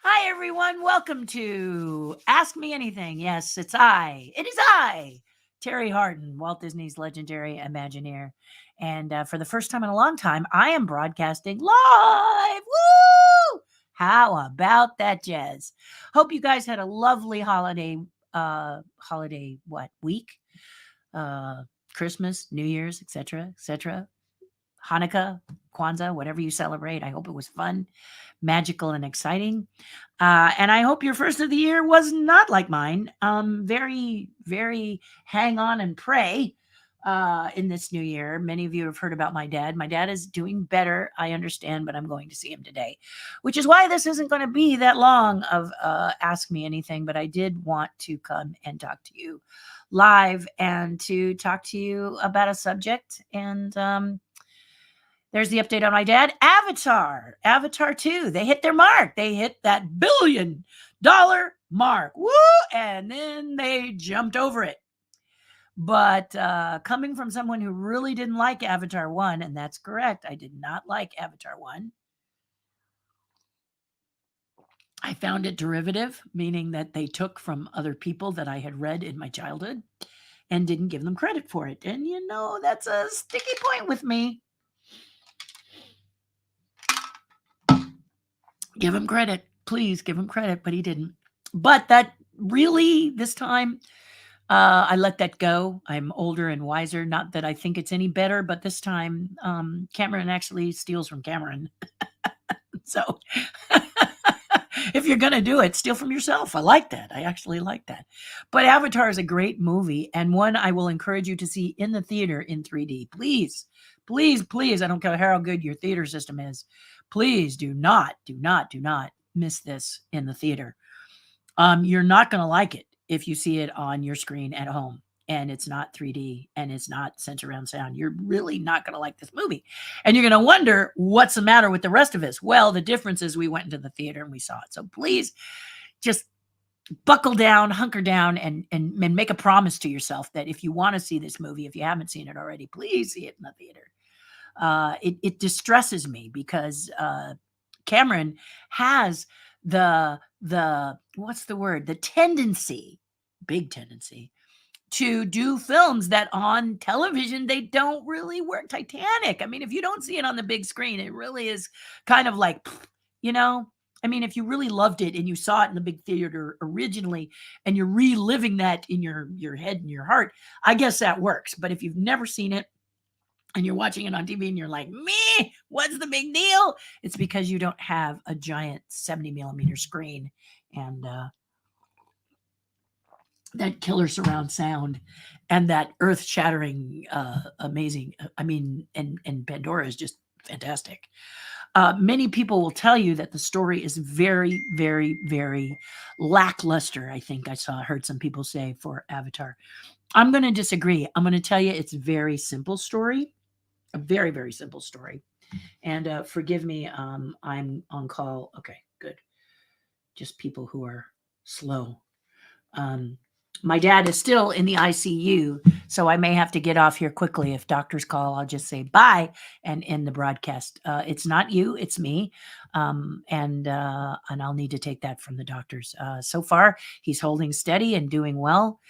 Hi, everyone. Welcome to Ask Me Anything. Yes, it's I. It is I, Terry Hardin, Walt Disney's legendary Imagineer. And for the first time in a long time, I am broadcasting live. Woo! How about that, jazz? Hope you guys had a lovely holiday what week? Uh, Christmas, New Year's, etc., etc. Hanukkah, Kwanzaa, whatever you celebrate. I hope it was fun, magical, and exciting. And I hope your first of the year was not like mine. Very, very hang on and pray in this new year. Many of you have heard about my dad. My dad is doing better, I understand, but I'm going to see him today, which is why this isn't going to be that long of Ask Me Anything. But I did want to come and talk to you live and to talk to you about a subject. And there's the update on my dad. Avatar 2. They hit their mark. They hit that $1 billion mark. Woo! And then they jumped over it. But coming from someone who really didn't like Avatar 1, and that's correct, I did not like Avatar 1. I found it derivative, meaning that they took from other people that I had read in my childhood and didn't give them credit for it. And that's a sticky point with me. Give him credit. Please give him credit, but he didn't. But that really, this time, I let that go. I'm older and wiser. Not that I think it's any better, but this time, Cameron actually steals from Cameron. So if you're going to do it, steal from yourself. I like that. I actually like that. But Avatar is a great movie and one I will encourage you to see in the theater in 3D. Please, please, please. I don't care how good your theater system is. Please do not miss this in the theater. You're not going to like it if you see it on your screen at home and it's not 3D and it's not sent around sound. You're really not going to like this movie. And you're going to wonder what's the matter with the rest of us. Well, the difference is we went into the theater and we saw it. So please just buckle down, hunker down, and make a promise to yourself that if you want to see this movie, if you haven't seen it already, please see it in the theater. It distresses me because Cameron has the what's the word? The tendency, big tendency, to do films that on television they don't really work. Titanic. I mean, if you don't see it on the big screen, it really is kind of like, you know. I mean, if you really loved it and you saw it in the big theater originally and you're reliving that in your head and your heart, I guess that works. But if you've never seen it and you're watching it on TV and you're like, me, what's the big deal? It's because you don't have a giant 70 millimeter screen and that killer surround sound and that earth shattering, amazing. I mean, and Pandora is just fantastic. Many people will tell you that the story is very, very, very lackluster. I think heard some people say for Avatar. I'm going to disagree. I'm going to tell you it's a very simple story, a very, very simple story. And forgive me, I'm on call. Okay, good. Just people who are slow. Um, my dad is still in the ICU, so I may have to get off here quickly. If doctors call, I'll just say bye and end the broadcast. It's not you, it's me, and I'll need to take that from the doctors. So far, he's holding steady and doing well.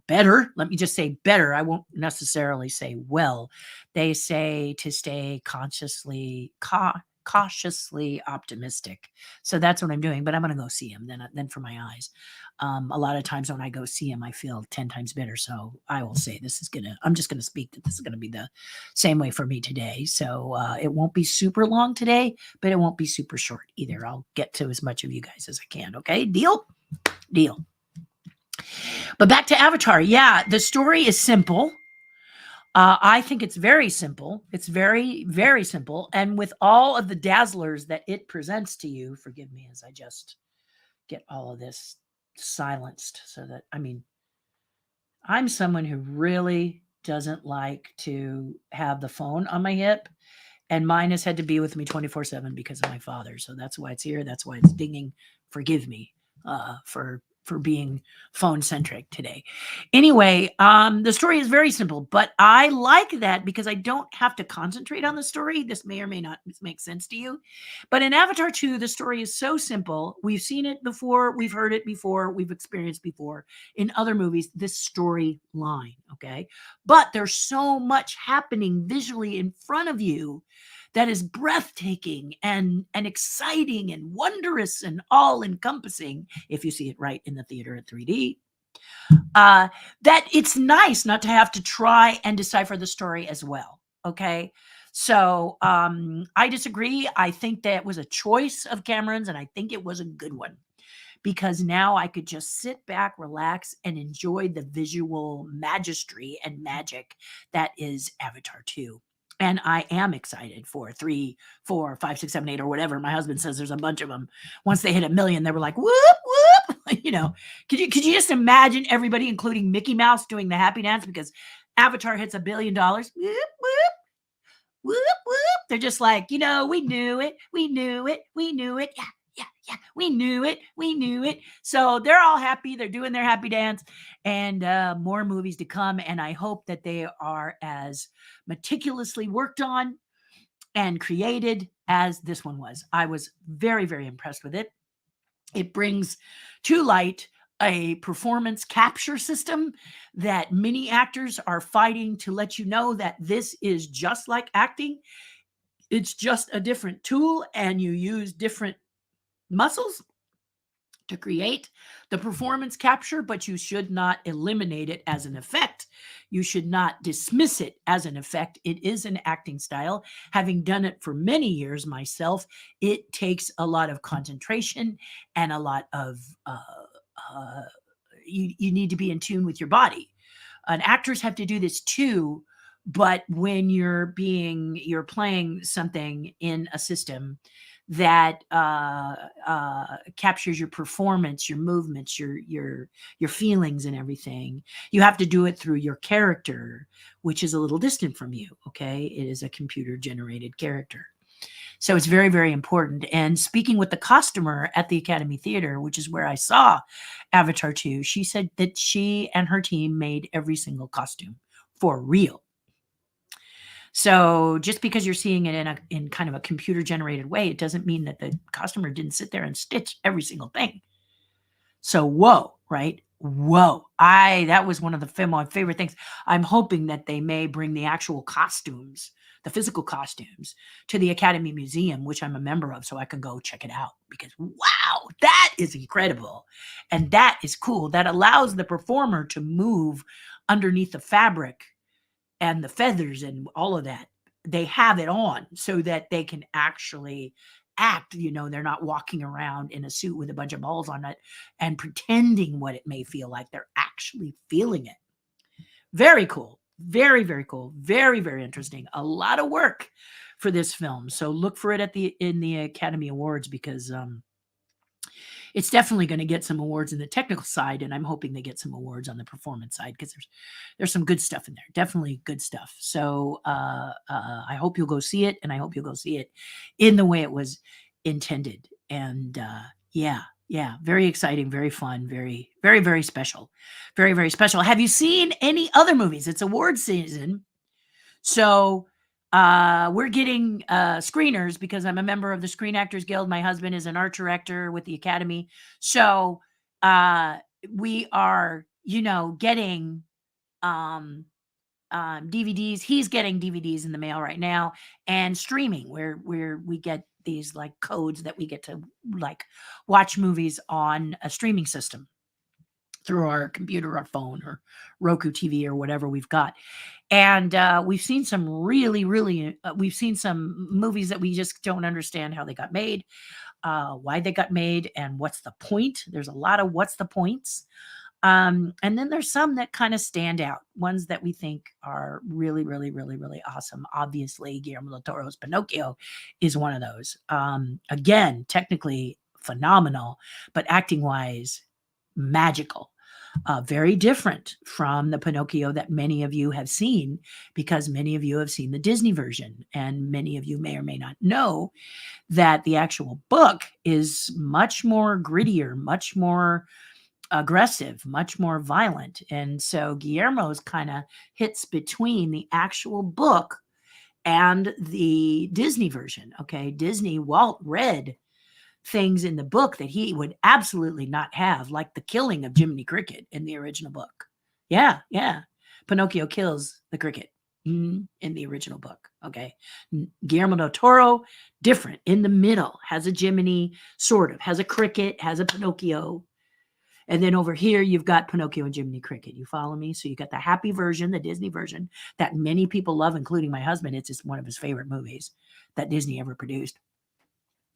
Better, let me just say better. I won't necessarily say well. They say to stay cautiously optimistic. So that's what I'm doing. But I'm going to go see him then for my eyes. A lot of times when I go see him, I feel 10 times better. So I will say I'm just going to speak that this is going to be the same way for me today. So it won't be super long today, but it won't be super short either. I'll get to as much of you guys as I can. Okay. Deal? Deal. But back to Avatar. Yeah, the story is simple. I think it's very simple. It's very, very simple. And with all of the dazzlers that it presents to you, forgive me as I just get all of this silenced so that, I mean, I'm someone who really doesn't like to have the phone on my hip, and mine has had to be with me 24/7 because of my father. So that's why it's here. That's why it's dinging. Forgive me for for being phone centric today. Anyway, the story is very simple, but I like that because I don't have to concentrate on the story. This may or may not make sense to you. But in Avatar 2, the story is so simple. We've seen it before, we've heard it before, we've experienced before in other movies, this storyline, okay? But there's so much happening visually in front of you that is breathtaking and exciting and wondrous and all encompassing if you see it right in the theater at 3D. That it's nice not to have to try and decipher the story as well. Okay. So I disagree. I think that was a choice of Cameron's, and I think it was a good one because now I could just sit back, relax, and enjoy the visual magistry and magic that is Avatar 2. And I am excited for 3, 4, 5, 6, 7, 8, or whatever. My husband says there's a bunch of them. Once they hit 1,000,000, they were like, whoop, whoop. You know, could you just imagine everybody, including Mickey Mouse, doing the happy dance because Avatar hits $1,000,000? Whoop, whoop, whoop, whoop. They're just like, we knew it. We knew it. We knew it. Yeah. Yeah, we knew it. We knew it. So they're all happy. They're doing their happy dance, and more movies to come. And I hope that they are as meticulously worked on and created as this one was. I was very, very impressed with it. It brings to light a performance capture system that many actors are fighting to let you know that this is just like acting. It's just a different tool, and you use different muscles to create the performance capture, but you should not eliminate it as an effect. You should not dismiss it as an effect. It is an acting style. Having done it for many years myself, it takes a lot of concentration and a lot of, you need to be in tune with your body. And actors have to do this too, but when you're playing something in a system that captures your performance, your movements, your feelings, and everything, you have to do it through your character, which is a little distant from you. Okay, it is a computer generated character. So it's very, very important. And speaking with the costumer at the Academy Theater, which is where I saw Avatar 2, she said that she and her team made every single costume for real. So just because you're seeing it in kind of a computer generated way, it doesn't mean that the customer didn't sit there and stitch every single thing. So whoa, right? Whoa. That was one of my favorite things. I'm hoping that they may bring the actual costumes, the physical costumes, to the Academy Museum, which I'm a member of, so I can go check it out because wow, that is incredible. And that is cool. That allows the performer to move underneath the fabric and the feathers and all of that. They have it on so that they can actually act. They're not walking around in a suit with a bunch of balls on it and pretending what it may feel like. They're actually feeling it. Very cool. Very, very cool. Very, very interesting. A lot of work for this film. So look for it in the Academy Awards because it's definitely going to get some awards in the technical side, and I'm hoping they get some awards on the performance side because there's some good stuff in there. Definitely good stuff. So I hope you'll go see it, and I hope you'll go see it in the way it was intended. And yeah, very exciting, very fun, very, very, very special. Very, very special. Have you seen any other movies? It's award season. So we're getting screeners because I'm a member of the Screen Actors Guild. My husband is an art director with the Academy. So we are, getting DVDs. He's getting DVDs in the mail right now, and streaming where we get these like codes that we get to like watch movies on a streaming system through our computer, our phone, or Roku TV, or whatever we've got. And we've seen some really, really, we've seen some movies that we just don't understand how they got made, why they got made, and what's the point. There's a lot of what's the points. And then there's some that kind of stand out, ones that we think are really, really, really, really awesome. Obviously, Guillermo del Toro's Pinocchio is one of those. Again, technically phenomenal, but acting-wise, magical. Very different from the Pinocchio that many of you have seen, because many of you have seen the Disney version, and many of you may or may not know that the actual book is much more grittier, much more aggressive, much more violent. And so Guillermo's kind of hits between the actual book and the Disney version. Okay. Walt read things in the book that he would absolutely not have, like the killing of Jiminy Cricket in the original book. Yeah, yeah. Pinocchio kills the cricket in the original book. Okay. Guillermo del Toro, different. In the middle, has a Jiminy, sort of, has a cricket, has a Pinocchio. And then over here, you've got Pinocchio and Jiminy Cricket. You follow me? So you got the happy version, the Disney version that many people love, including my husband. It's just one of his favorite movies that Disney ever produced.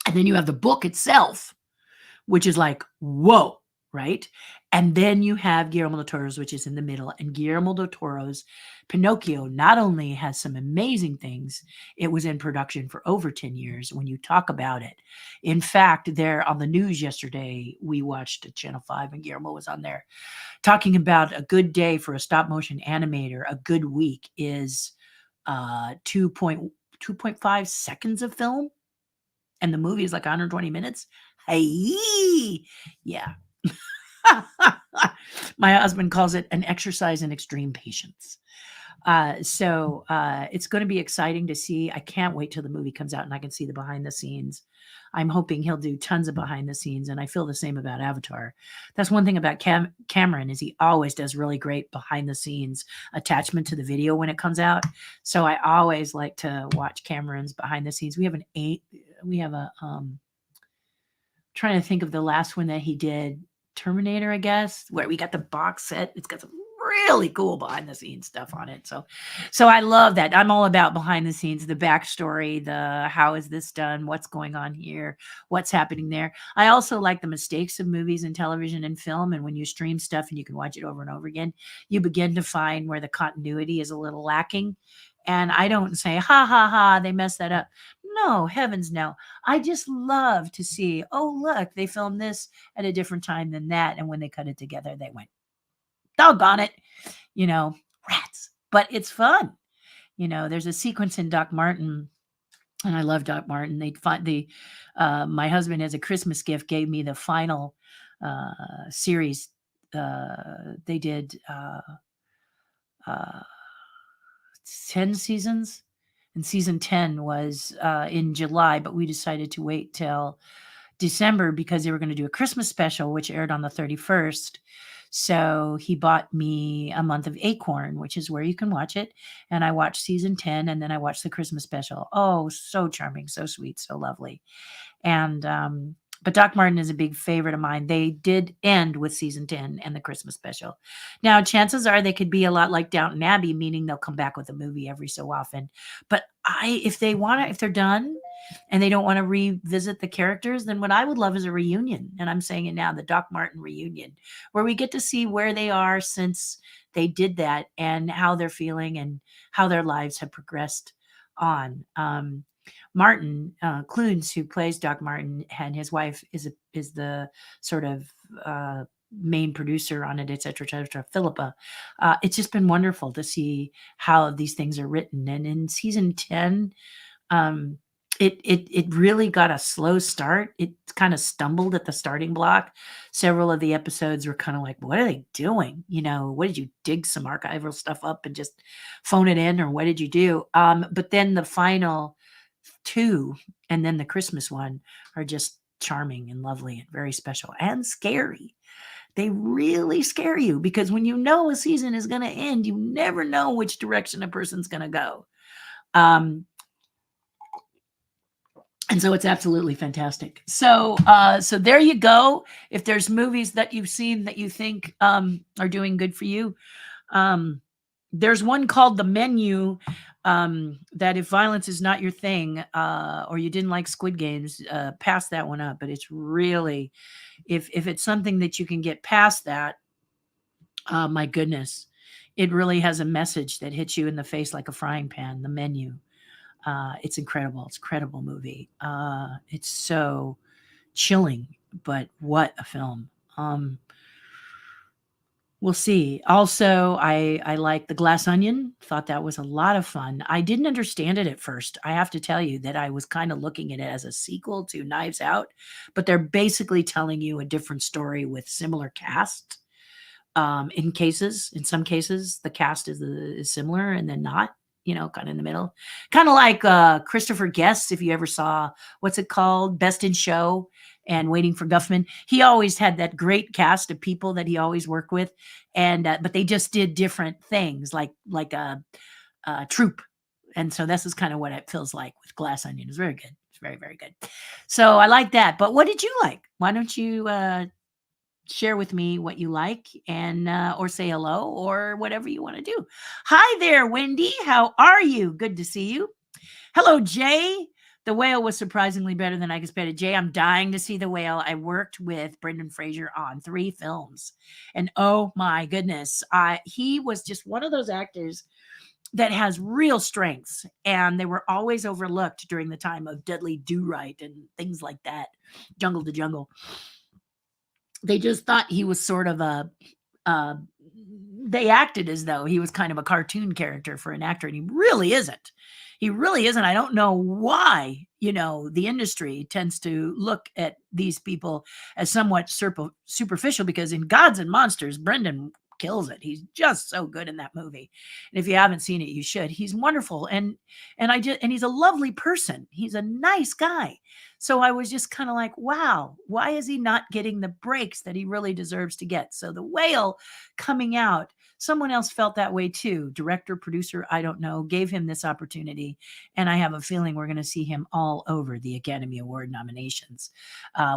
And then you have the book itself, which is like, whoa, right? And then you have Guillermo del Toro's, which is in the middle. And Guillermo del Toro's Pinocchio not only has some amazing things, it was in production for over 10 years when you talk about it. In fact, there on the news yesterday, we watched Channel 5 and Guillermo was on there talking about a good day for a stop motion animator. A good week is 2.5 seconds of film, and the movie is like 120 minutes. Hey, yeah. My husband calls it an exercise in extreme patience. So it's going to be exciting to see. I can't wait till the movie comes out and I can see the behind the scenes. I'm hoping he'll do tons of behind the scenes, and I feel the same about Avatar. That's one thing about Cameron is he always does really great behind the scenes attachment to the video when it comes out. So I always like to watch Cameron's behind the scenes. We have trying to think of the last one that he did, Terminator, I guess, where we got the box set. It's got some really cool behind the scenes stuff on it. So I love that. I'm all about behind the scenes, the backstory, the how is this done, what's going on here, what's happening there. I also like the mistakes of movies and television and film. And when you stream stuff and you can watch it over and over again, you begin to find where the continuity is a little lacking. And I don't say, ha ha ha, they messed that up. No, heavens no. I just love to see, oh, look, they filmed this at a different time than that. And when they cut it together, they went, doggone it, you know, rats. But it's fun. There's a sequence in Doc Martin, and I love Doc Martin. My husband, as a Christmas gift, gave me the final series. They did 10 seasons, and season 10 was in July, but we decided to wait till December because they were going to do a Christmas special, which aired on the 31st. So he bought me a month of Acorn, which is where you can watch it. And I watched season 10, and then I watched the Christmas special. Oh, so charming, so sweet, so lovely. And but Doc Martin is a big favorite of mine. They did end with season 10 and the Christmas special. Now, chances are they could be a lot like Downton Abbey, meaning they'll come back with a movie every so often. But if they're done and they don't want to revisit the characters, then what I would love is a reunion. And I'm saying it now, the Doc Martin reunion, where we get to see where they are since they did that and how they're feeling and how their lives have progressed on. Martin Clunes, who plays Doc Martin, and his wife is the sort of main producer on it, et cetera, Philippa. It's just been wonderful to see how these things are written. And in season 10, it really got a slow start. It kind of stumbled at the starting block. Several of the episodes were kind of like, what are they doing? What did you dig some archival stuff up and just phone it in, or what did you do? But then the final 2 and then the Christmas one are just charming and lovely and very special and scary. They really scare you because when you know a season is going to end, you never know which direction a person's going to go. And so it's absolutely fantastic. So there you go. If there's movies that you've seen that you think are doing good for you, there's one called The Menu, that if violence is not your thing, or you didn't like Squid Games, pass that one up. But it's really, if it's something that you can get past that, my goodness, it really has a message that hits you in the face like a frying pan. The Menu. It's incredible. It's a credible movie. It's so chilling, but what a film. We'll see. Also, I like The Glass Onion, thought that was a lot of fun. I didn't understand it at first. I have to tell you that I was kinda looking at it as a sequel to Knives Out, but they're basically telling you a different story with similar cast. In some cases, the cast is similar and then not, kinda in the middle. Kinda like, Christopher Guest, if you ever saw what's it called? Best in Show and Waiting for Guffman. He always had that great cast of people that he always worked with, and, but they just did different things like a troupe, and so this is kinda what it feels like with Glass Onion. It's very good. It's very, very good. So, I like that, but what did you like? Why don't you, share with me what you like and or say hello or whatever you want to do. Hi there, Wendy. How are you? Good to see you. Hello, Jay. The Whale was surprisingly better than I expected. Jay, I'm dying to see The Whale. I worked with Brendan Fraser on 3 films. And oh my goodness, he was just one of those actors that has real strengths, and they were always overlooked during the time of Deadly Do Right and things like that. Jungle to Jungle. They just thought he was sort of uh, they acted as though he was kind of a cartoon character for an actor, and he really isn't. He really isn't. I don't know why, the industry tends to look at these people as somewhat superficial, because in Gods and Monsters, Brendan kills it. He's just so good in that movie. And if you haven't seen it, you should. He's wonderful. And he's a lovely person. He's a nice guy. So I was just kind of like, wow, why is he not getting the breaks that he really deserves to get? So The Whale coming out, someone else felt that way too. Director, producer, I don't know, gave him this opportunity. And I have a feeling we're going to see him all over the Academy Award nominations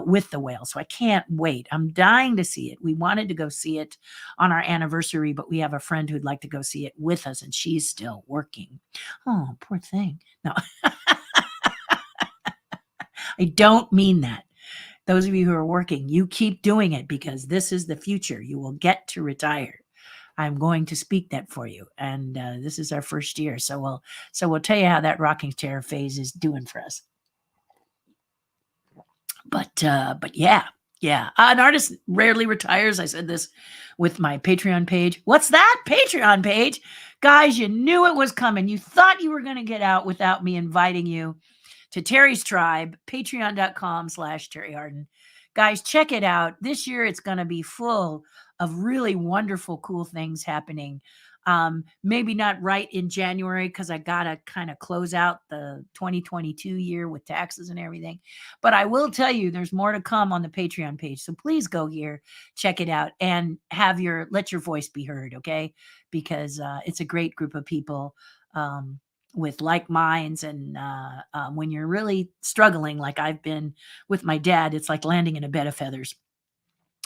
with The Whale. So I can't wait. I'm dying to see it. We wanted to go see it on our anniversary, but we have a friend who'd like to go see it with us, and she's still working. Oh, poor thing. No. I don't mean that. Those of you who are working, you keep doing it, because this is the future. You will get to retire. I'm going to speak that for you. And this is our first year. So we'll tell you how that rocking chair phase is doing for us. But yeah. An artist rarely retires. I said this with my Patreon page. What's that? Patreon page? Guys, you knew it was coming. You thought you were going to get out without me inviting you to Terry's Tribe, patreon.com/Terri Hardin. Guys, check it out. This year it's going to be full of really wonderful, cool things happening. Maybe not right in January, because I got to kind of close out the 2022 year with taxes and everything. But I will tell you, there's more to come on the Patreon page. So please go here, check it out, and let your voice be heard, okay? Because it's a great group of people. With like minds, and when you're really struggling like I've been with my dad, it's like landing in a bed of feathers.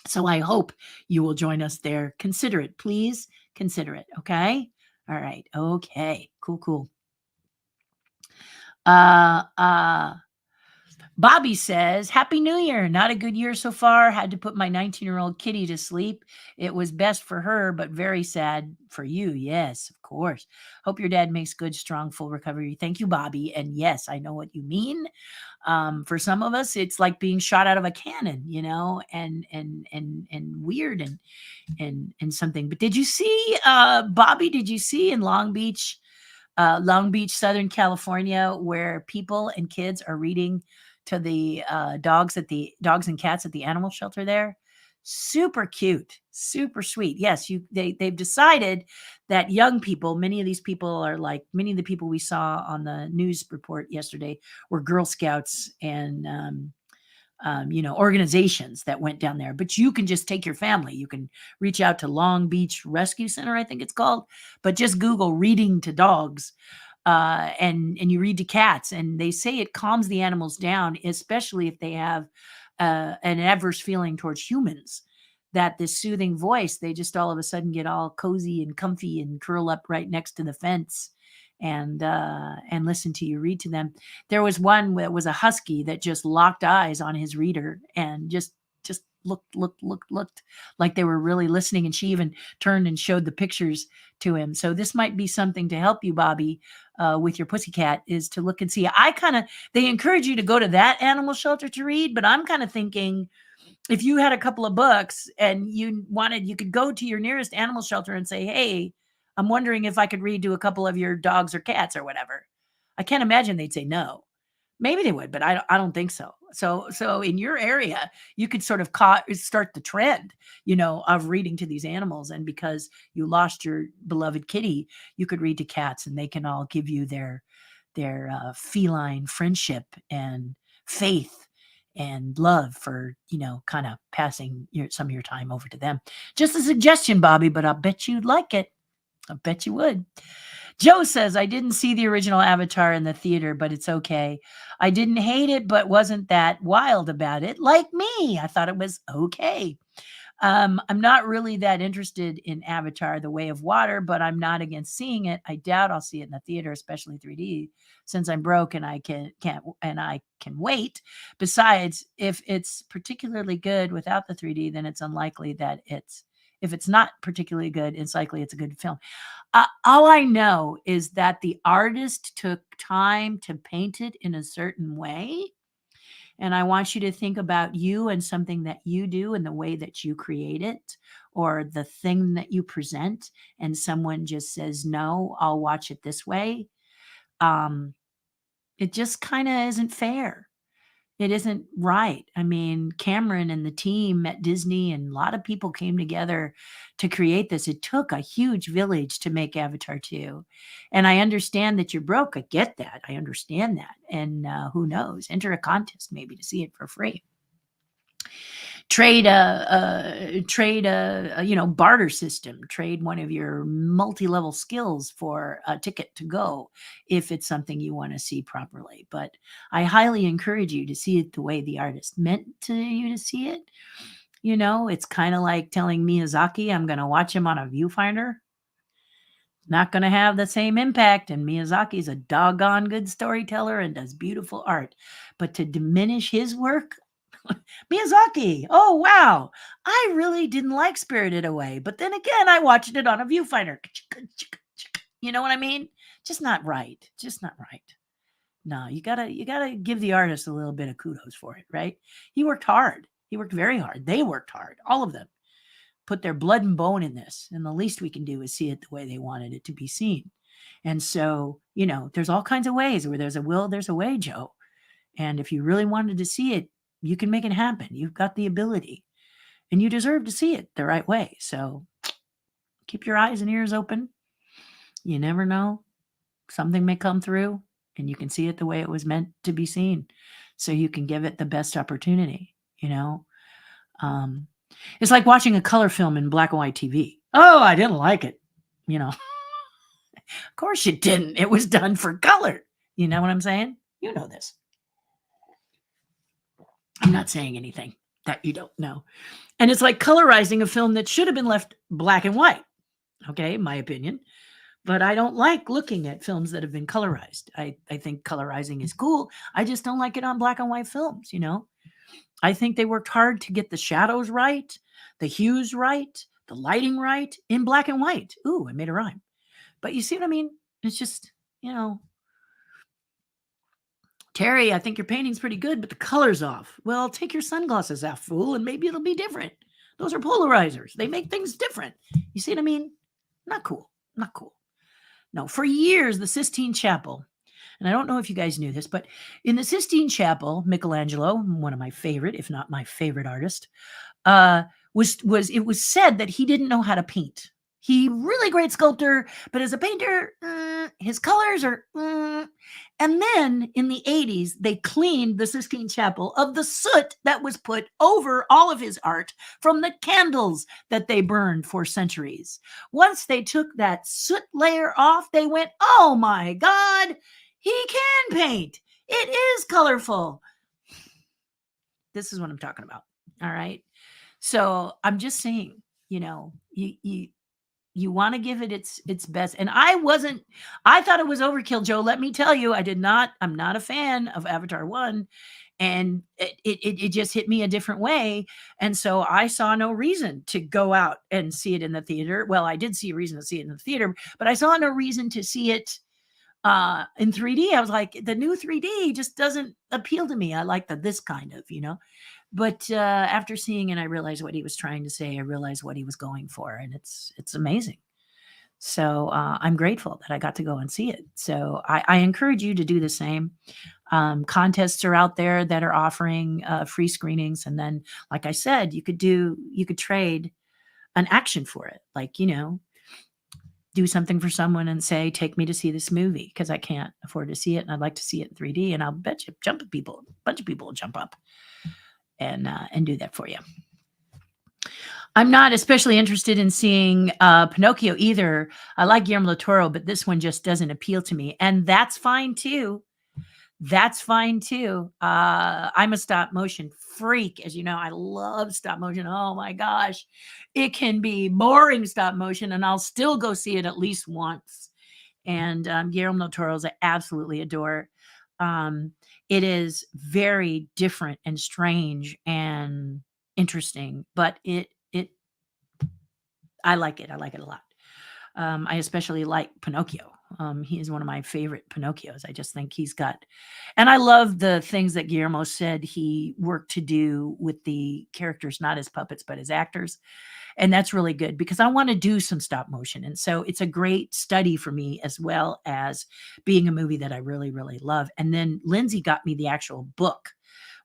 So I hope you will join us there. Consider it, please. Consider it, okay? All right, okay, cool. Bobby says, Happy New Year. Not a good year so far. Had to put my 19-year-old kitty to sleep. It was best for her, but very sad for you. Yes, of course. Hope your dad makes good, strong, full recovery. Thank you, Bobby. And yes, I know what you mean. For some of us, it's like being shot out of a cannon, and weird and something. But did you see, Bobby, did you see in Long Beach, Southern California, where people and kids are reading to the dogs and cats at the animal shelter there? Super cute, super sweet. Yes, they've decided that young people, many of these people are like many of the people we saw on the news report yesterday, were Girl Scouts and organizations that went down there. But you can just take your family. You can reach out to Long Beach Rescue Center, I think it's called, but just Google reading to dogs, and you read to cats, and they say it calms the animals down, especially if they have an adverse feeling towards humans. That this soothing voice, they just all of a sudden get all cozy and comfy and curl up right next to the fence and listen to you read to them. There was one that was a husky that just locked eyes on his reader and just looked like they were really listening, and she even turned and showed the pictures to him. So this might be something to help you, Bobby, with your pussycat, is to look and see. They encourage you to go to that animal shelter to read, but I'm kind of thinking if you had a couple of bucks and you could go to your nearest animal shelter and say, "Hey, I'm wondering if I could read to a couple of your dogs or cats or whatever." I can't imagine they'd say no. Maybe they would, but I don't think so. So in your area, you could sort of start the trend, of reading to these animals, and because you lost your beloved kitty, you could read to cats, and they can all give you their feline friendship and faith and love for, kind of passing some of your time over to them. Just a suggestion, Bobby, but I'll bet you'd like it. I bet you would. Joe says, I didn't see the original Avatar in the theater, but it's okay. I didn't hate it, but wasn't that wild about it. Like me, I thought it was okay. I'm not really that interested in Avatar: The Way of Water, but I'm not against seeing it. I doubt I'll see it in the theater, especially 3D, since I'm broke and I can wait. Besides, if it's particularly good without the 3D, then it's unlikely that if it's not particularly good, it's likely it's a good film. All I know is that the artist took time to paint it in a certain way. And I want you to think about you and something that you do and the way that you create it, or the thing that you present, and someone just says, no, I'll watch it this way. Um, it just kind of isn't fair. It isn't right. I mean, Cameron and the team at Disney and a lot of people came together to create this. It took a huge village to make Avatar 2. And I understand that you're broke. I get that. I understand that. And who knows? Enter a contest maybe to see it for free. Trade a barter system. Trade one of your multi-level skills for a ticket to go if it's something you want to see properly. But I highly encourage you to see it the way the artist meant to you to see it. It's kind of like telling Miyazaki I'm going to watch him on a viewfinder. Not going to have the same impact. And Miyazaki's a doggone good storyteller and does beautiful art. But to diminish his work, Miyazaki, oh wow, I really didn't like Spirited Away, but then again, I watched it on a viewfinder. You know what I mean? Just not right. Just not right. No, you gotta give the artist a little bit of kudos for it, right? He worked hard. He worked very hard. They worked hard. All of them put their blood and bone in this, and the least we can do is see it the way they wanted it to be seen. And so, there's all kinds of ways. Where there's a will, there's a way, Joe. And if you really wanted to see it, you can make it happen. You've got the ability, and you deserve to see it the right way. So keep your eyes and ears open. You never know. Something may come through, and you can see it the way it was meant to be seen. So you can give it the best opportunity, It's like watching a color film in black and white TV. Oh, I didn't like it. Of course you didn't. It was done for color. You know what I'm saying? You know this. I'm not saying anything that you don't know. And it's like colorizing a film that should have been left black and white. Okay, my opinion. But I don't like looking at films that have been colorized. I think colorizing is cool. I just don't like it on black and white films, I think they worked hard to get the shadows right, the hues right, the lighting right in black and white. Ooh, I made a rhyme. But you see what I mean? It's just, Terry, I think your painting's pretty good, but the color's off. Well, take your sunglasses off, fool, and maybe it'll be different. Those are polarizers. They make things different. You see what I mean? Not cool. Not cool. No, for years, the Sistine Chapel, and I don't know if you guys knew this, but in the Sistine Chapel, Michelangelo, one of my favorite, if not my favorite artist, it was said that he didn't know how to paint. He really great sculptor, but as a painter, his colors are. And then in the 80s, they cleaned the Sistine Chapel of the soot that was put over all of his art from the candles that they burned for centuries. Once they took that soot layer off, they went, oh my God, he can paint. It is colorful. This is what I'm talking about. All right. So I'm just saying, you want to give it its best. And I thought it was overkill, Joe. Let me tell you, I'm not a fan of Avatar 1. And it just hit me a different way. And so I saw no reason to go out and see it in the theater. Well, I did see a reason to see it in the theater, but I saw no reason to see it In 3D, I was like, the new 3D just doesn't appeal to me. I like this kind of, But after seeing it, I realized what he was trying to say. I realized what he was going for, and it's amazing. So I'm grateful that I got to go and see it. So I encourage you to do the same. Contests are out there that are offering free screenings, and then, like I said, you could trade an action for it. Like, do something for someone and say, take me to see this movie because I can't afford to see it and I'd like to see it in 3D. And I'll bet you a bunch of people will jump up and do that for you. I'm not especially interested in seeing Pinocchio either. I like Guillermo del Toro, but this one just doesn't appeal to me. And that's fine too. That's fine too. I'm a stop motion freak. As you know, I love stop motion. Oh my gosh. It can be boring stop motion, and I'll still go see it at least once. And Guillermo del Toro's I absolutely adore. It is very different and strange and interesting, but I like it. I like it a lot. I especially like Pinocchio. He is one of my favorite Pinocchios. I just think he's got, and I love the things that Guillermo said he worked to do with the characters, not as puppets, but as actors. And that's really good because I want to do some stop motion. And so it's a great study for me, as well as being a movie that I really, really love. And then Lindsay got me the actual book,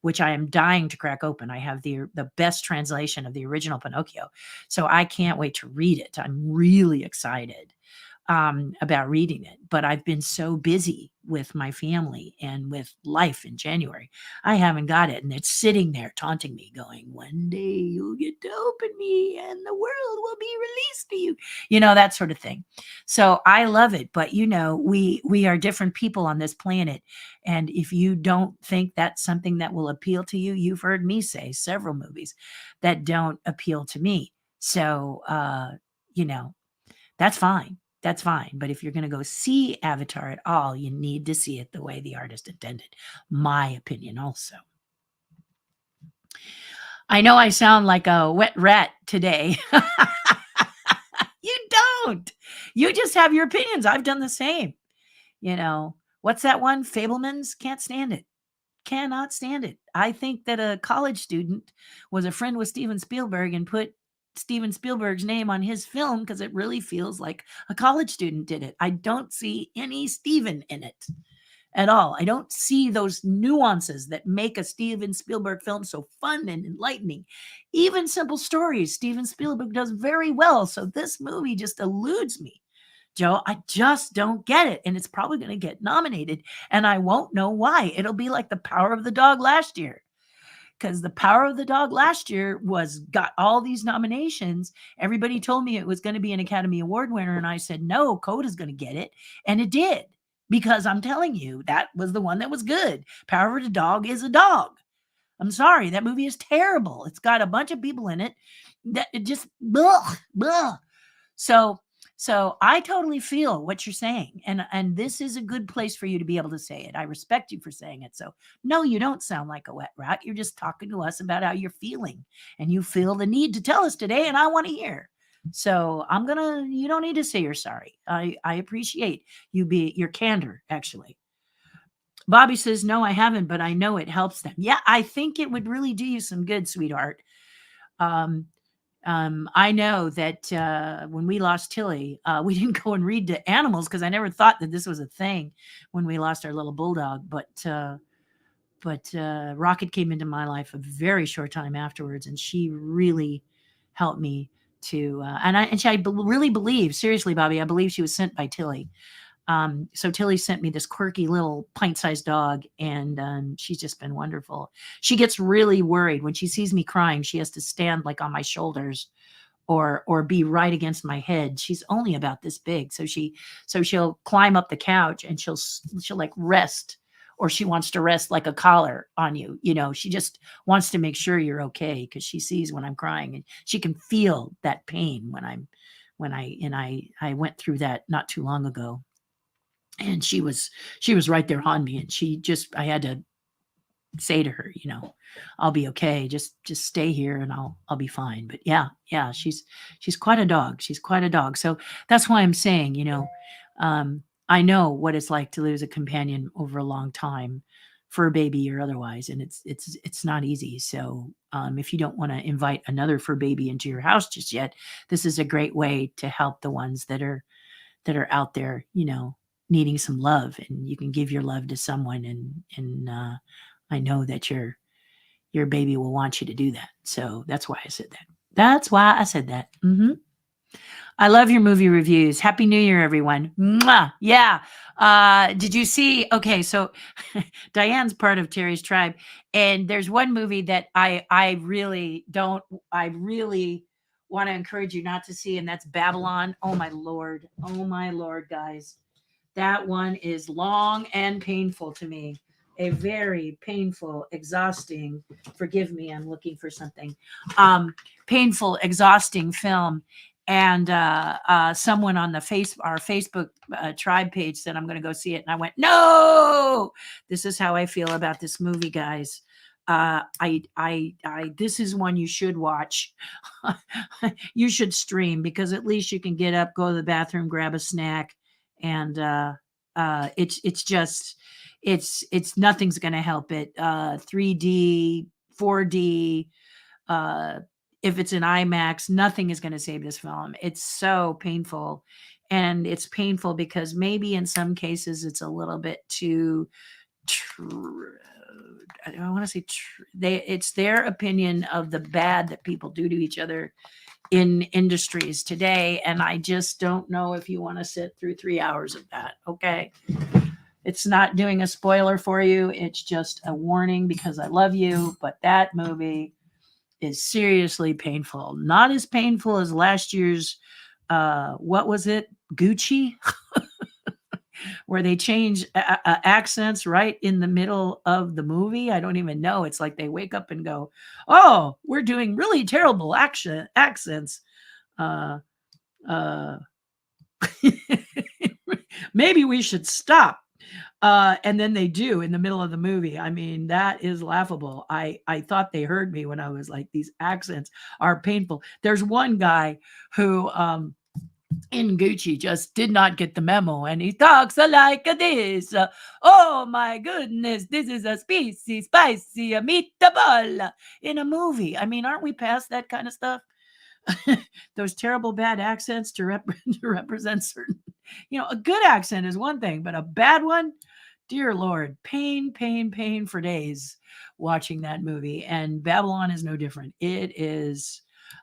which I am dying to crack open. I have the best translation of the original Pinocchio. So I can't wait to read it. I'm really excited about reading it, but I've been so busy with my family and with life in January. I haven't got it. And it's sitting there taunting me, going, one day you'll get to open me and the world will be released to you, that sort of thing. So I love it. But, we are different people on this planet. And if you don't think that's something that will appeal to you, you've heard me say several movies that don't appeal to me. So, that's fine. That's fine. But if you're going to go see Avatar at all, you need to see it the way the artist intended. My opinion, also. I know I sound like a wet rat today. You don't. You just have your opinions. I've done the same. What's that one? Fablemans? Can't stand it. Cannot stand it. I think that a college student was a friend with Steven Spielberg and put Steven Spielberg's name on his film because it really feels like a college student did it. I don't see any Steven in it at all. I don't see those nuances that make a Steven Spielberg film so fun and enlightening. Even simple stories, Steven Spielberg does very well. So this movie just eludes me. Joe, I just don't get it. And it's probably going to get nominated. And I won't know why. It'll be like The Power of the Dog last year. Because The Power of the Dog last year got all these nominations. Everybody told me it was going to be an Academy Award winner. And I said, no, Coda's going to get it. And it did. Because I'm telling you, that was the one that was good. Power of the Dog is a dog. I'm sorry. That movie is terrible. It's got a bunch of people in it that it just, blah, blah. So I totally feel what you're saying, and this is a good place for you to be able to say it. I respect you for saying it. So no, you don't sound like a wet rat. You're just talking to us about how you're feeling, and you feel the need to tell us today, and I want to hear. So you don't need to say you're sorry. I appreciate your candor, actually. Bobby says, no, I haven't, but I know it helps them. Yeah, I think it would really do you some good, sweetheart. I know that when we lost Tilly, we didn't go and read to animals because I never thought that this was a thing when we lost our little bulldog. But Rocket came into my life a very short time afterwards, and she really helped me to. Really believe, seriously, Bobby, I believe she was sent by Tilly. So Tilly sent me this quirky little pint-sized dog, and she's just been wonderful. She gets really worried when she sees me crying. She has to stand like on my shoulders or be right against my head. She's only about this big. So she'll climb up the couch and she'll like rest, or she wants to rest like a collar on you. She just wants to make sure you're okay because she sees when I'm crying, and she can feel that pain I went through that not too long ago. And she was right there on me, and I had to say to her, I'll be okay. Just stay here and I'll be fine. But yeah, she's quite a dog. She's quite a dog. So that's why I'm saying, I know what it's like to lose a companion over a long time, for a baby or otherwise, and it's not easy. So, if you don't want to invite another fur baby into your house just yet, this is a great way to help the ones that are out there, needing some love, and you can give your love to someone, and I know that your baby will want you to do that. So that's why I said that. That's why I said that. I love your movie reviews. Happy New Year, everyone. Mwah! Yeah. Did you see? Okay, so Diane's part of Terry's tribe, and there's one movie that I really don't. I really want to encourage you not to see, and that's Babylon. Oh my lord. Oh my lord, guys. That one is long and painful to me. A very painful, exhausting, forgive me, I'm looking for something. Painful, exhausting film. And someone on our Facebook tribe page said, I'm going to go see it. And I went, no, this is how I feel about this movie, guys. This is one you should watch. You should stream, because at least you can get up, go to the bathroom, grab a snack, and it's just it's nothing's going to help it. 3D, 4D, uh, if it's an IMAX, nothing is going to save this film. It's so painful, and it's painful because maybe in some cases it's a little bit too. I don't want to say it's their opinion of the bad that people do to each other in industries today, and I just don't know if you want to sit through 3 hours of that. Okay, it's not doing a spoiler for you, it's just a warning because I love you, but that movie is seriously painful. Not as painful as last year's what was it, Gucci, where they change accents right in the middle of the movie. I don't even know. It's like they wake up and go, "Oh, we're doing really terrible accents." Uh, uh, maybe we should stop. And then they do in the middle of the movie. I mean, that is laughable. I thought they heard me when I was like, these accents are painful. There's one guy who in Gucci just did not get the memo, and he talks like this. Oh my goodness, this is a spicy meatball in a movie. I mean, aren't we past that kind of stuff? Those terrible bad accents to represent certain, a good accent is one thing, but a bad one, dear Lord, pain, pain, pain for days watching that movie. And Babylon is no different. It is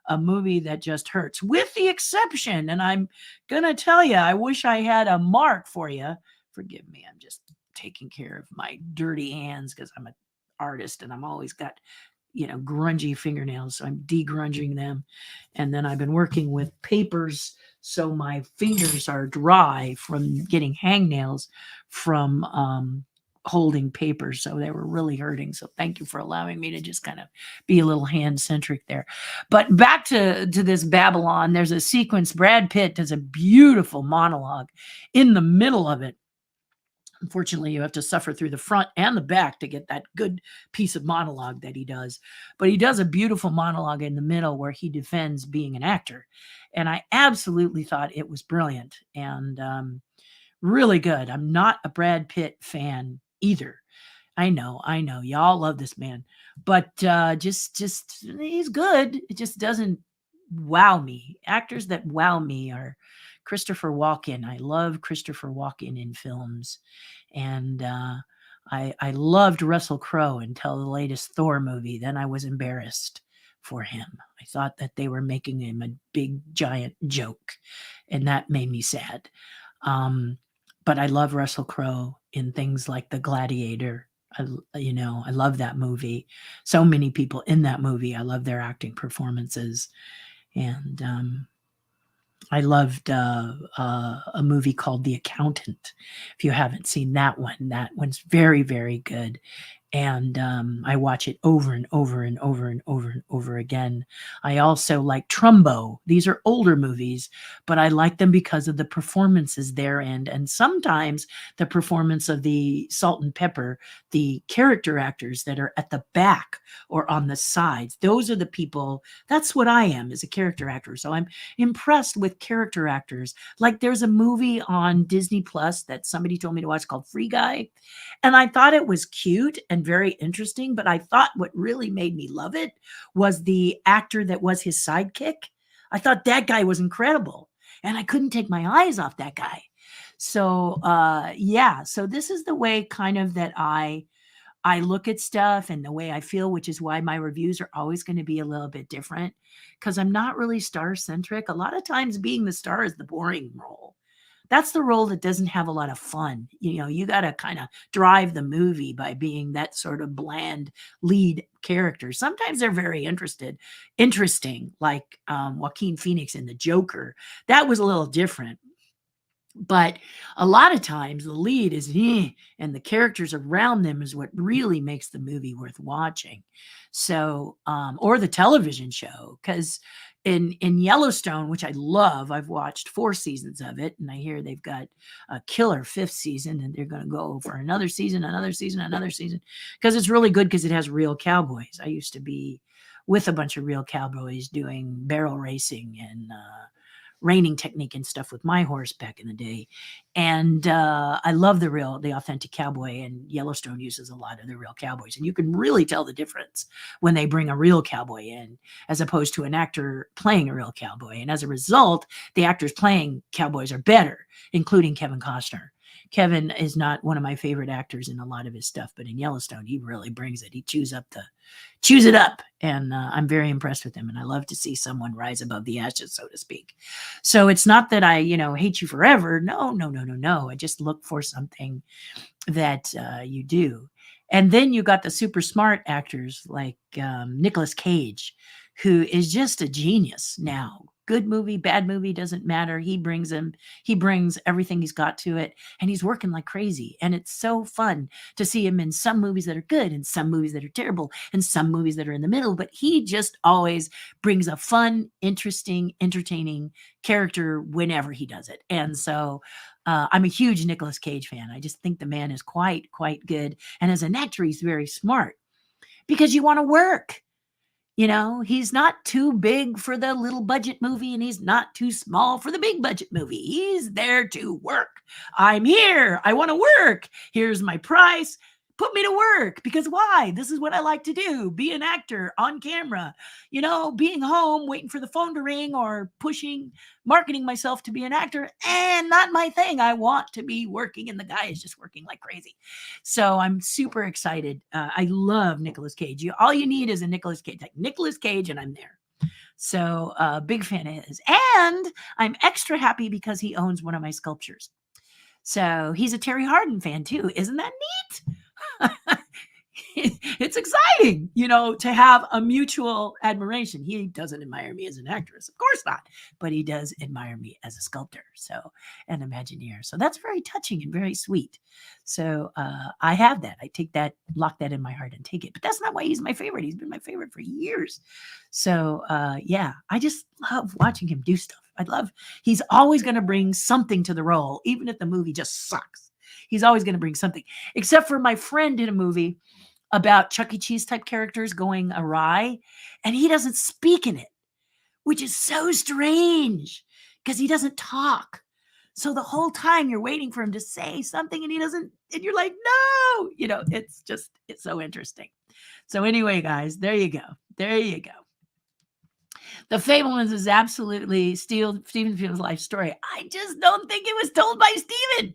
a movie that just hurts, with the exception, and I'm gonna tell you, I wish I had a mark for you. Forgive me, I'm just taking care of my dirty hands because I'm an artist and I'm always got grungy fingernails. So I'm degrunging them. And then I've been working with papers. So my fingers are dry from getting hangnails from holding paper. So they were really hurting. So thank you for allowing me to just kind of be a little hand centric there. But back to this Babylon, there's a sequence. Brad Pitt does a beautiful monologue in the middle of it. Unfortunately, you have to suffer through the front and the back to get that good piece of monologue that he does. But he does a beautiful monologue in the middle where he defends being an actor. And I absolutely thought it was brilliant and really good. I'm not a Brad Pitt fan either. I know. Y'all love this man. But just he's good. It just doesn't wow me. Actors that wow me are Christopher Walken. I love Christopher Walken in films. And I loved Russell Crowe until the latest Thor movie. Then I was embarrassed for him. I thought that they were making him a big giant joke, and that made me sad. But I love Russell Crowe in things like The Gladiator. I love that movie. So many people in that movie, I love their acting performances. And I loved a movie called The Accountant. If you haven't seen that one's very, very good. and I watch it over and over and over and over and over again. I also like Trumbo. These are older movies, but I like them because of the performances there, and sometimes the performance of the salt and pepper, the character actors that are at the back or on the sides. Those are the people. That's what I am as a character actor. So I'm impressed with character actors. Like there's a movie on Disney Plus that somebody told me to watch called Free Guy, and I thought it was cute and very interesting, but I thought what really made me love it was the actor that was his sidekick. I thought that guy was incredible, and I couldn't take my eyes off that guy. So, yeah, so this is the way kind of that I look at stuff and the way I feel, which is why my reviews are always going to be a little bit different because I'm not really star centric. A lot of times being the star is the boring role. That's the role that doesn't have a lot of fun. You know, you got to kind of drive the movie by being that sort of bland lead character. Sometimes they're very interesting, like Joaquin Phoenix in The Joker. That was a little different. But a lot of times the lead is and the characters around them is what really makes the movie worth watching. So, or the television show, because in Yellowstone, which I love, I've watched 4 seasons of it, and I hear they've got a killer 5th season, and they're going to go for another season, another season, another season, because it's really good because it has real cowboys. I used to be with a bunch of real cowboys doing barrel racing and reining technique and stuff with my horse back in the day. And I love the authentic cowboy, and Yellowstone uses a lot of the real cowboys. And you can really tell the difference when they bring a real cowboy in as opposed to an actor playing a real cowboy. And as a result, the actors playing cowboys are better, including Kevin Costner. Kevin is not one of my favorite actors in a lot of his stuff, but in Yellowstone, he really brings it. He chews it up, and I'm very impressed with him. And I love to see someone rise above the ashes, so to speak. So it's not that I, hate you forever. No, no, no, no, no. I just look for something that you do. And then you got the super smart actors like Nicolas Cage, who is just a genius now. Good movie, bad movie, doesn't matter. He brings everything he's got to it, and he's working like crazy. And it's so fun to see him in some movies that are good and some movies that are terrible and some movies that are in the middle. But he just always brings a fun, interesting, entertaining character whenever he does it. And so I'm a huge Nicolas Cage fan. I just think the man is quite good. And as an actor, he's very smart because you want to work. He's not too big for the little budget movie, and he's not too small for the big budget movie. He's there to work. I'm here. I want to work. Here's my price. Put me to work, because why? This is what I like to do. Be an actor on camera. Being home, waiting for the phone to ring or marketing myself to be an actor, and not my thing. I want to be working, and the guy is just working like crazy. So I'm super excited. I love Nicolas Cage. All you need is a Nicolas Cage, like Nicolas Cage, and I'm there. So big fan of his. And I'm extra happy because he owns one of my sculptures. So he's a Terry Hardin fan too. Isn't that neat? It's exciting, to have a mutual admiration. He doesn't admire me as an actress, of course not, but he does admire me as a sculptor, an Imagineer. So that's very touching and very sweet. So I have that. I take that, lock that in my heart and take it. But that's not why he's my favorite. He's been my favorite for years. So yeah, I just love watching him do stuff. He's always going to bring something to the role, even if the movie just sucks. He's always going to bring something, except for my friend did a movie about Chuck E. Cheese type characters going awry, and he doesn't speak in it, which is so strange because he doesn't talk. So the whole time you're waiting for him to say something and he doesn't, and you're like, no, it's so interesting. So anyway, guys, there you go. There you go. The Fabelmans is absolutely Steven Spielberg's life story. I just don't think it was told by Steven.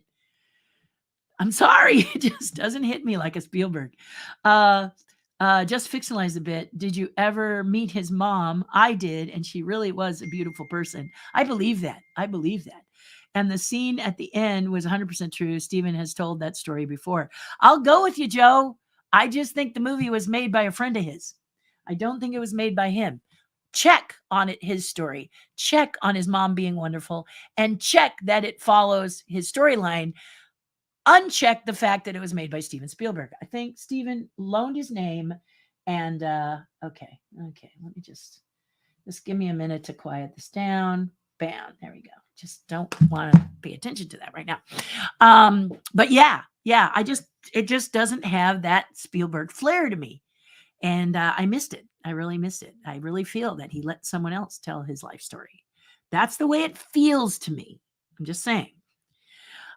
I'm sorry. It just doesn't hit me like a Spielberg. Just fictionalize a bit. Did you ever meet his mom? I did, and she really was a beautiful person. I believe that. And the scene at the end was 100% true. Steven has told that story before. I'll go with you, Joe. I just think the movie was made by a friend of his. I don't think it was made by him. Check on it, his story. Check on his mom being wonderful, and check that it follows his storyline. uncheck the fact that it was made by Steven Spielberg. I think Steven loaned his name and okay, let me just give me a minute to quiet this down. Bam, there we go. Just don't want to pay attention to that right now. But yeah, it just doesn't have that Spielberg flair to me. And I missed it. I really missed it. I really feel that he let someone else tell his life story. That's the way it feels to me. I'm just saying.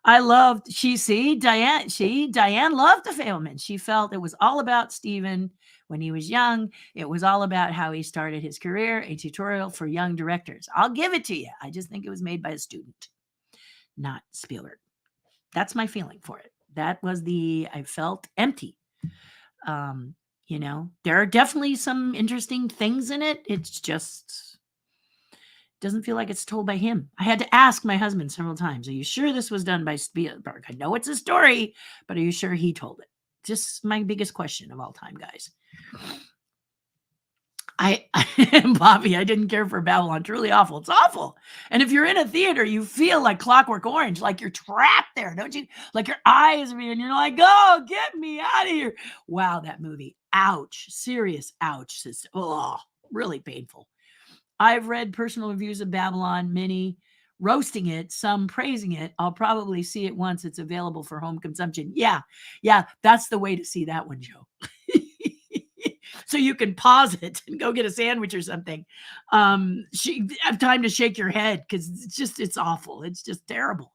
I loved Diane loved the Fabelman. She felt it was all about Steven when he was young. It was all about how he started his career, a tutorial for young directors. I'll give it to you. I just think it was made by a student, not Spielberg. That's my feeling for it. I felt empty. There are definitely some interesting things in it. It's just doesn't feel like it's told by him. I had to ask my husband several times, are you sure this was done by Spielberg? I know it's a story, but are you sure he told it? Just my biggest question of all time, guys. Bobby, I didn't care for Babylon. Truly awful. It's awful. And if you're in a theater, you feel like Clockwork Orange, like you're trapped there, don't you? Like your eyes are and you're like, oh, get me out of here. Wow, that movie. Ouch. Serious ouch. Oh, really painful. I've read personal reviews of Babylon, many roasting it, some praising it. I'll probably see it once it's available for home consumption. Yeah, that's the way to see that one, Joe. So you can pause it and go get a sandwich or something. Have time to shake your head because it's awful. It's just terrible.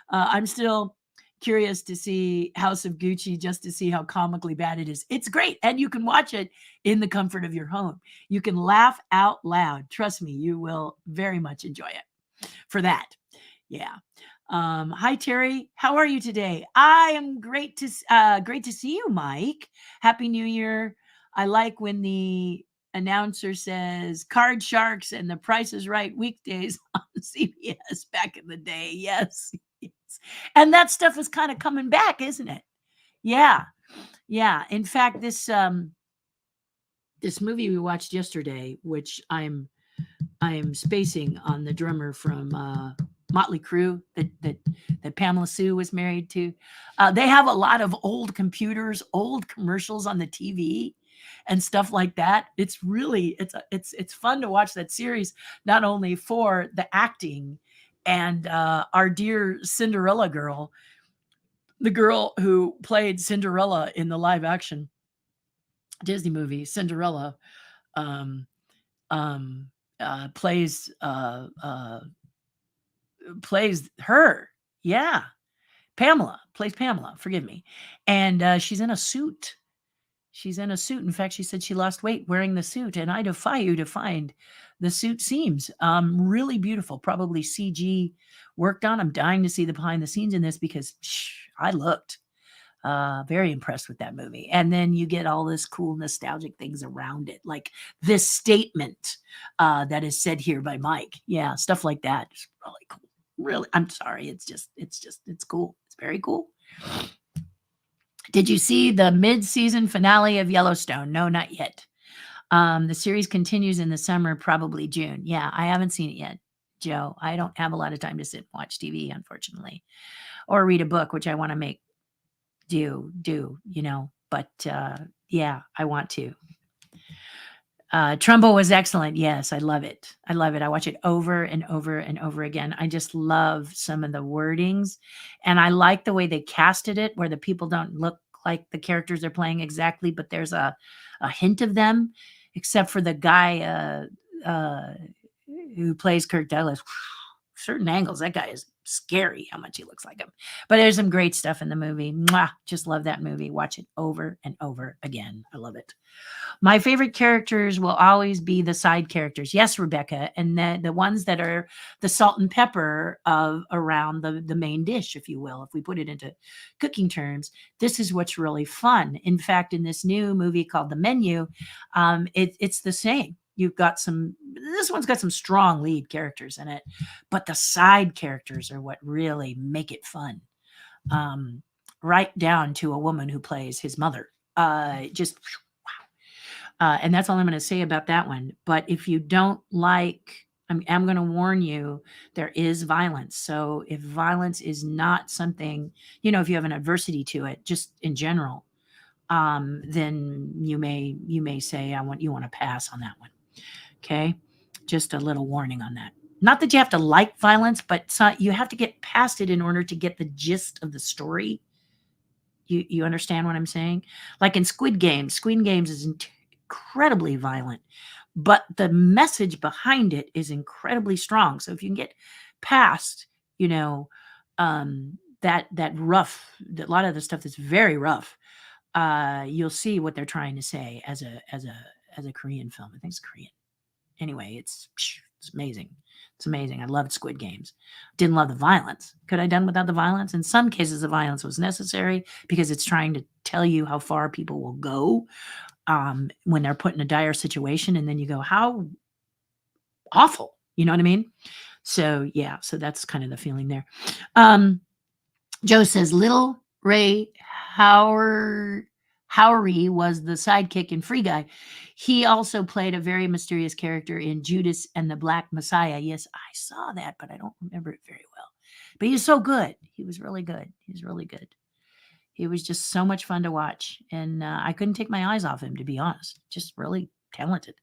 I'm still curious to see House of Gucci just to see how comically bad it is. It's great. And you can watch it in the comfort of your home. You can laugh out loud. Trust me, you will very much enjoy it for that. Yeah. Hi, Terry. How are you today? I am great to see you, Mike. Happy New Year. I like when the announcer says Card Sharks and The Price is Right weekdays on CBS back in the day. Yes. And that stuff is kind of coming back, isn't it? Yeah. In fact, this movie we watched yesterday, which I'm spacing on the drummer from Motley Crue that Pamela Sue was married to. They have a lot of old computers, old commercials on the TV and stuff like that. It's really it's fun to watch that series, not only for the acting and our dear Cinderella girl, the girl who played Cinderella in the live action Disney movie Cinderella, um, plays her. Yeah, Pamela plays Pamela. Forgive me, and she's in a suit. She's in a suit. In fact, she said she lost weight wearing the suit, and I defy you to find the suit seams. Really beautiful, probably CG worked on. I'm dying to see the behind the scenes in this because I looked very impressed with that movie. And then you get all this cool nostalgic things around it, like this statement that is said here by Mike. Yeah, stuff like that. It's really cool. Really, I'm sorry. It's cool. It's very cool. Did you see the mid-season finale of Yellowstone? No, not yet. The series continues in the summer, probably June. Yeah, I haven't seen it yet, Joe. I don't have a lot of time to sit and watch TV, unfortunately, or read a book, which I want to do, but yeah, I want to. Trumbo was excellent. Yes, I love it. I watch it over and over and over again. I just love some of the wordings, and I like the way they casted it, where the people don't look like the characters they're playing exactly, but there's a hint of them, except for the guy who plays Kirk Douglas. Certain angles, that guy is scary how much he looks like him. But there's some great stuff in the movie. Mwah! Just love that movie. Watch it over and over again. I love it. My favorite characters will always be the side characters. Yes, Rebecca, and the ones that are the salt and pepper of around the main dish, if you will. If we put it into cooking terms, this is what's really fun. In fact, in this new movie called The Menu, it's the same. This one's got some strong lead characters in it, but the side characters are what really make it fun. Right down to a woman who plays his mother. Just wow. And that's all I'm going to say about that one. But if you don't like I'm going to warn you, there is violence. So if violence is not something, if you have an adversity to it, just in general, then you may say, you want to pass on that one. Okay, just a little warning on that. Not that you have to like violence, but you have to get past it in order to get the gist of the story. You understand what I'm saying? Like in Squid Games. Squid Games is incredibly violent, but the message behind it is incredibly strong. So if you can get past, you know, that rough, a lot of the stuff that's very rough, you'll see what they're trying to say as a Korean film. I think it's Korean. Anyway, it's amazing. It's amazing. I loved Squid Games. Didn't love the violence. Could I have done without the violence? In some cases, the violence was necessary because it's trying to tell you how far people will go when they're put in a dire situation. And then you go, how awful. You know what I mean? So, yeah, so that's kind of the feeling there. Joe says, Little Ray Howery was the sidekick in Free Guy. He also played a very mysterious character in Judas and the Black Messiah. Yes, I saw that, but I don't remember it very well. But he was so good. He was really good. He was really good. He was just so much fun to watch. And I couldn't take my eyes off him, to be honest. Just really talented.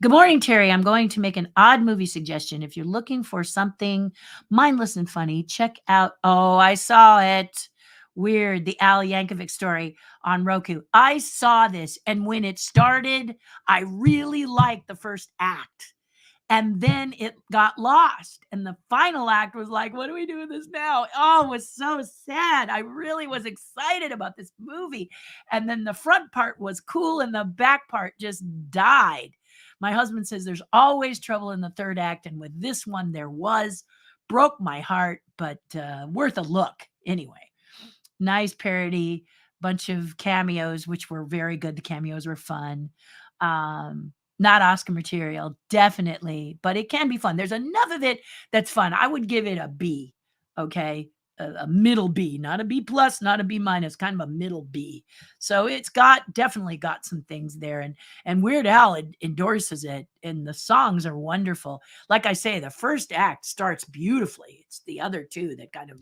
Good morning, Terry. I'm going to make an odd movie suggestion. If you're looking for something mindless and funny, check out, oh, I saw it. Weird, the Al Yankovic story on Roku. I saw this, and when it started, I really liked the first act. And then it got lost. And the final act was like, what do we do with this now? Oh, it was so sad. I really was excited about this movie. And then the front part was cool and the back part just died. My husband says there's always trouble in the third act. And with this one, there was. Broke my heart, but worth a look anyway. Nice parody, bunch of cameos, which were very good. The cameos were fun. Not Oscar material, definitely, but it can be fun. There's enough of it that's fun. I would give it a B, okay? A middle B, not a B plus, not a B minus, kind of a middle B. So it's definitely got some things there, and Weird Al endorses it, and the songs are wonderful. Like I say, the first act starts beautifully. It's the other two that kind of.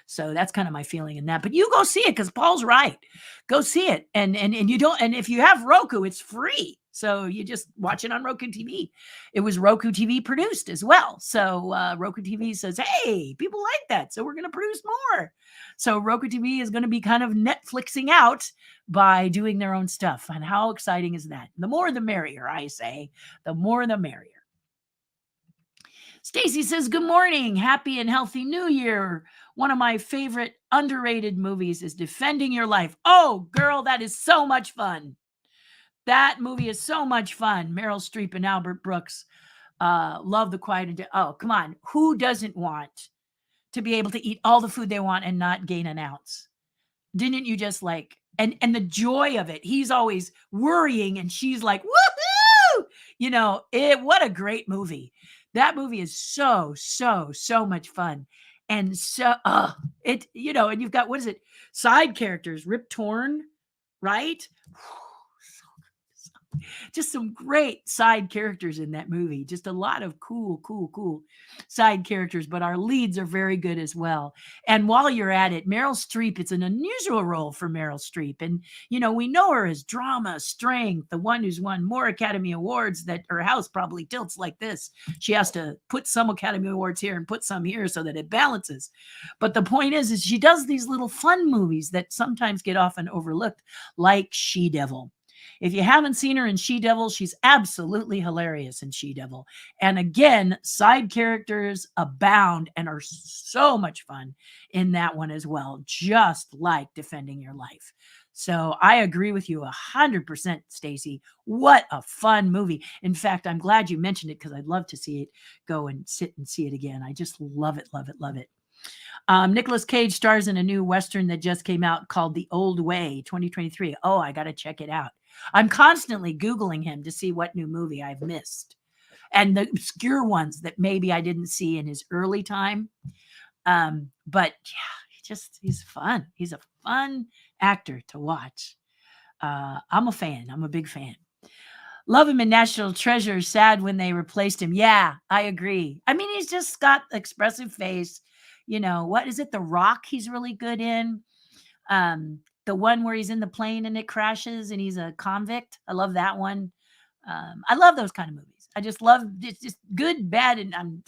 So that's kind of my feeling in that. But you go see it because Paul's right. Go see it, and you don't. And if you have Roku, it's free. So you just watch it on Roku TV. It was Roku TV produced as well. So Roku TV says, "Hey, people like that, so we're going to produce more." So Roku TV is going to be kind of Netflixing out by doing their own stuff. And how exciting is that? The more the merrier, I say. The more the merrier. Stacy says, good morning. Happy and healthy new year. One of my favorite underrated movies is Defending Your Life. Oh, girl, that is so much fun. That movie is so much fun. Meryl Streep and Albert Brooks. Love the Quiet and oh, come on. Who doesn't want to be able to eat all the food they want and not gain an ounce? Didn't you just like, and the joy of it. He's always worrying and she's like, woohoo! What a great movie. That movie is so much fun. And so, and you've got, what is it? Side characters, Rip Torn, right? Just some great side characters in that movie. Just a lot of cool side characters, but our leads are very good as well. And while you're at it, Meryl Streep, it's an unusual role for Meryl Streep. And, we know her as drama, strength, the one who's won more Academy Awards that her house probably tilts like this. She has to put some Academy Awards here and put some here so that it balances. But the point is she does these little fun movies that sometimes get often overlooked, like She-Devil. If you haven't seen her in She-Devil, she's absolutely hilarious in She-Devil. And again, side characters abound and are so much fun in that one as well, just like Defending Your Life. So I agree with you 100%, Stacy. What a fun movie. In fact, I'm glad you mentioned it because I'd love to see it, go and sit and see it again. I just love it. Nicolas Cage stars in a new Western that just came out called The Old Way, 2023. Oh, I got to check it out. I'm constantly Googling him to see what new movie I've missed. And the obscure ones that maybe I didn't see in his early time. But yeah, he's fun. He's a fun actor to watch. I'm a fan. I'm a big fan. Love him in National Treasure. Sad when they replaced him. Yeah, I agree. I mean, he's just got expressive face. You know, what is it? The Rock he's really good in. The one where he's in the plane and it crashes and he's a convict. I love that one. I love those kind of movies. I just love it's just good, bad, and I'm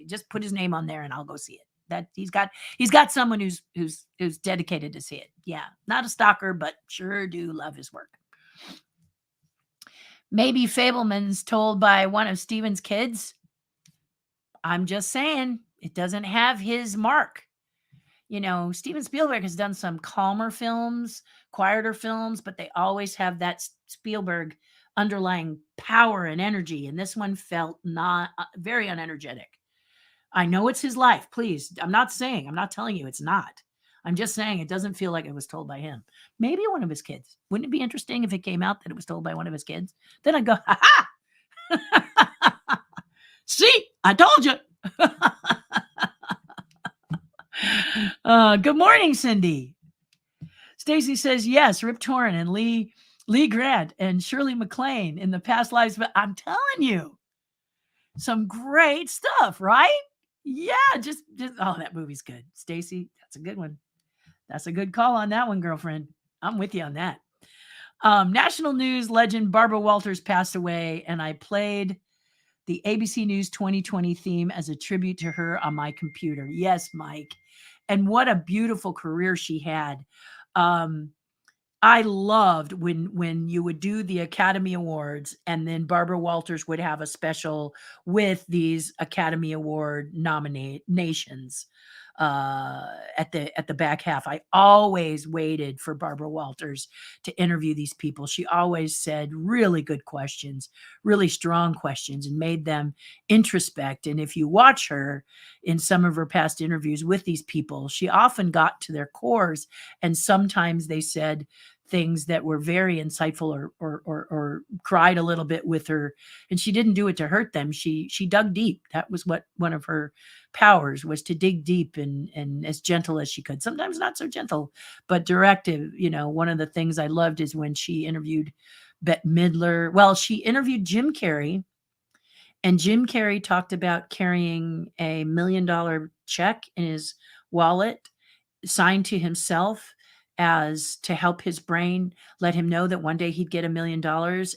just put his name on there and I'll go see it. That he's got someone who's dedicated to see it. Yeah, not a stalker, but sure do love his work. Maybe Fableman's told by one of Steven's kids. I'm just saying it doesn't have his mark. You know, Steven Spielberg has done some calmer films, quieter films, but they always have that Spielberg underlying power and energy. And this one felt not very unenergetic. I know it's his life. Please, I'm not telling you it's not. I'm just saying it doesn't feel like it was told by him. Maybe one of his kids. Wouldn't it be interesting if it came out that it was told by one of his kids? Then I'd go, ha ha! See, I told you. Good morning, Cindy. Stacy says yes. Rip Torn and Lee Grant and Shirley MacLaine in the past lives. But I'm telling you, some great stuff, right? Yeah, just oh, that movie's good. Stacy, that's a good one. That's a good call on that one, girlfriend. I'm with you on that. National news legend Barbara Walters passed away, and I played the ABC News 2020 theme as a tribute to her on my computer. Yes, Mike. And what a beautiful career she had. I loved when you would do the Academy Awards and then Barbara Walters would have a special with these Academy Award nominations at the back half. I always waited for Barbara Walters to interview these people. She always said really good questions, really strong questions, and made them introspect. And if you watch her in some of her past interviews with these people, she often got to their cores, and sometimes they said things that were very insightful or cried a little bit with her, and she didn't do it to hurt them. She dug deep. That was what one of her powers was, to dig deep and as gentle as she could. Sometimes not so gentle, but directive. You know, one of the things I loved is when she interviewed Bette Midler. Well, she interviewed Jim Carrey, and Jim Carrey talked about carrying a $1 million check in his wallet signed to himself as to help his brain let him know that one day he'd get $1 million.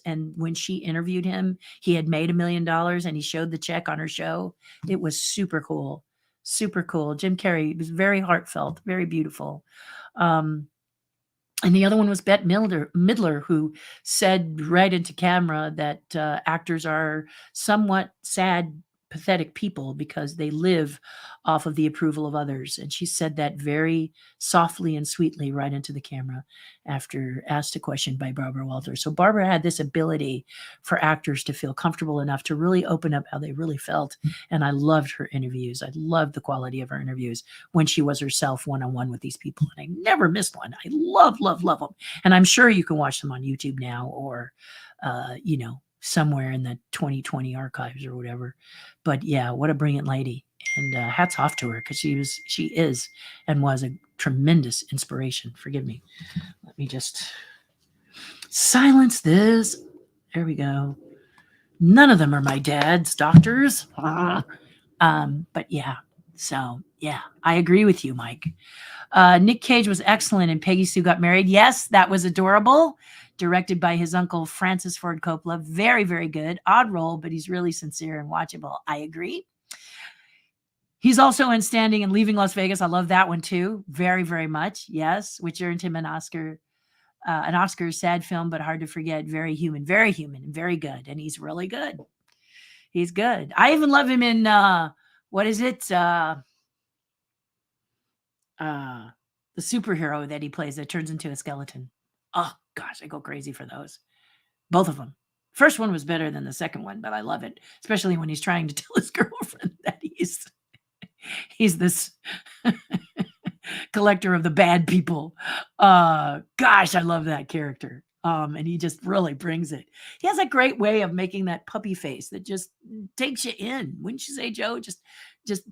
And when she interviewed him, he had made $1 million and he showed the check on her show. It was super cool. Super cool. Jim Carrey was very heartfelt, very beautiful. And the other one was Bette Midler, who said right into camera that actors are somewhat sad, pathetic people because they live off of the approval of others. And she said that very softly and sweetly right into the camera after asked a question by Barbara Walters. So Barbara had this ability for actors to feel comfortable enough to really open up how they really felt. And I loved her interviews. I loved the quality of her interviews when she was herself one-on-one with these people. And I never missed one. I love them. And I'm sure you can watch them on YouTube now or, somewhere in the 2020 archives or whatever. But yeah, what a brilliant lady. And hats off to her, because she is and was a tremendous inspiration. Forgive me. Let me just silence this. There we go. None of them are my dad's doctors. But yeah. So yeah, I agree with you, Mike. Nick Cage was excellent in Peggy Sue Got Married. Yes, that was adorable. Directed by his uncle, Francis Ford Coppola. Very, very good. Odd role, but he's really sincere and watchable. I agree. He's also in Standing and Leaving Las Vegas. I love that one too. Very, very much. Yes, which earned him an Oscar. An Oscar, sad film, but hard to forget. Very human, and very good. And he's really good. He's good. I even love him in, what is it? The superhero that he plays that turns into a skeleton. Oh, gosh, I go crazy for those. Both of them. First one was better than the second one, but I love it, especially when he's trying to tell his girlfriend that he's this collector of the bad people. Gosh, I love that character. And he just really brings it. He has a great way of making that puppy face that just takes you in. Wouldn't you say, Joe? Just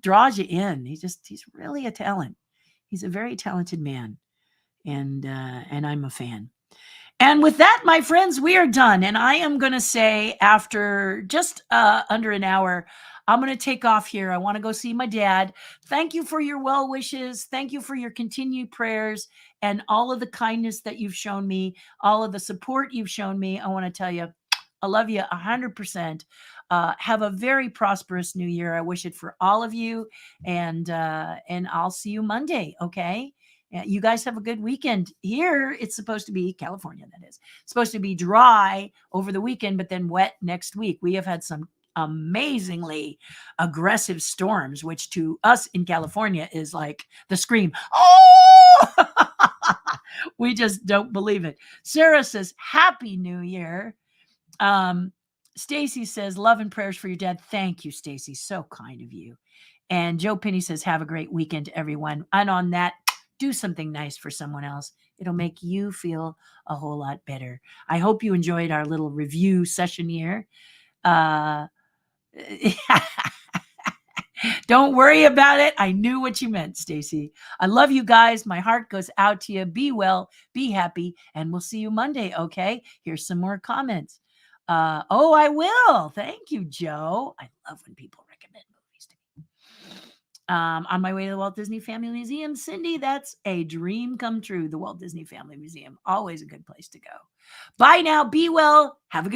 draws you in. He's really a talent. He's a very talented man. And I'm a fan. And with that, my friends, we are done. And I am going to say, after just under an hour, I'm going to take off here. I want to go see my dad. Thank you for your well wishes. Thank you for your continued prayers and all of the kindness that you've shown me, all of the support you've shown me. I want to tell you, I love you 100%. Have a very prosperous new year. I wish it for all of you. And I'll see you Monday. Okay. Yeah, you guys have a good weekend. Here, it's supposed to be California, that is supposed to be dry over the weekend, but then wet next week. We have had some amazingly aggressive storms, which to us in California is like the scream, oh, we just don't believe it. Sarah says, Happy New Year. Um, Stacy says, love and prayers for your dad. Thank you, Stacy. So kind of you. And Joe Penny says, have a great weekend, everyone. And on that, do something nice for someone else. It'll make you feel a whole lot better. I hope you enjoyed our little review session here. Don't worry about it. I knew what you meant, Stacy. I love you guys. My heart goes out to you. Be well, be happy, and we'll see you Monday, okay? Here's some more comments. Oh, I will. Thank you, Joe. I love when people recommend movies to me. On my way to the Walt Disney Family Museum, Cindy, that's a dream come true. The Walt Disney Family Museum, always a good place to go. Bye now. Be well. Have a good